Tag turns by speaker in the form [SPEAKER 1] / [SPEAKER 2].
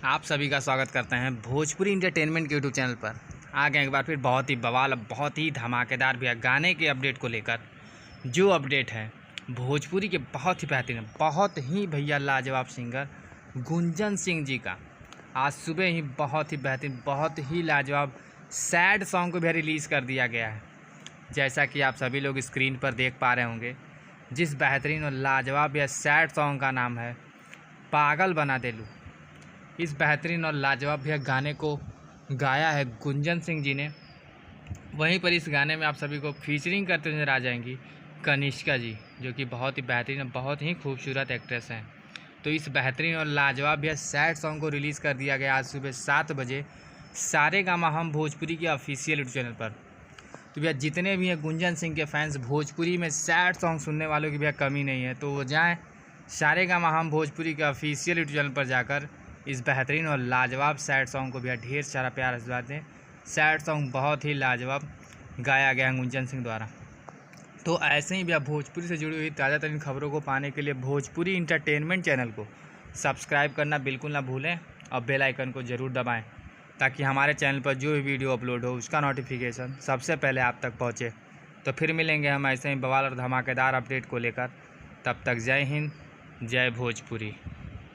[SPEAKER 1] आप सभी का स्वागत करते हैं भोजपुरी इंटरटेनमेंट के यूट्यूब चैनल पर। आ गए एक बार फिर बहुत ही बवाल, बहुत ही धमाकेदार भैया गाने के अपडेट को लेकर। जो अपडेट है भोजपुरी के बहुत ही बेहतरीन, बहुत ही भैया लाजवाब सिंगर गुंजन सिंह जी का आज सुबह ही बहुत ही बेहतरीन, बहुत ही लाजवाब सैड सॉन्ग को भी रिलीज़ कर दिया गया है। जैसा कि आप सभी लोग स्क्रीन पर देख पा रहे होंगे, जिस बेहतरीन और लाजवाब या सैड सॉन्ग का नाम है पागल बना दे लू। इस बेहतरीन और लाजवाब भैया गाने को गाया है गुंजन सिंह जी ने। वहीं पर इस गाने में आप सभी को फीचरिंग करते नजर आ जाएंगी कनिष्का जी, जो कि बहुत ही बेहतरीन और बहुत ही खूबसूरत एक्ट्रेस हैं। तो इस बेहतरीन और लाजवाब भैया सैड सॉन्ग को रिलीज़ कर दिया गया आज सुबह 7 बजे सारेगामा हम भोजपुरी के ऑफिशियल यूट्यूब चैनल पर। तो भैया जितने भी हैं गुंजन सिंह के फैंस, भोजपुरी में सैड सॉन्ग सुनने वालों की भैया कमी नहीं है, तो वो जाएँ सारेगामा हम भोजपुरी के ऑफिशियल यूट्यूब चैनल पर जाकर इस बेहतरीन और लाजवाब सैड सॉन्ग को भैया ढेर सारा प्यार आशीर्वाद दें। सैड सॉन्ग बहुत ही लाजवाब गाया गया है गुंजन सिंह द्वारा। तो ऐसे ही भैया भोजपुरी से जुड़ी हुई ताज़ा तरीन खबरों को पाने के लिए भोजपुरी इंटरटेनमेंट चैनल को सब्सक्राइब करना बिल्कुल ना भूलें और बेल आइकन को ज़रूर दबाएं, ताकि हमारे चैनल पर जो भी वीडियो अपलोड हो उसका नोटिफिकेशन सबसे पहले आप तक पहुँचे। तो फिर मिलेंगे हम ऐसे ही बवाल और धमाकेदार अपडेट को लेकर। तब तक जय हिंद, जय भोजपुरी।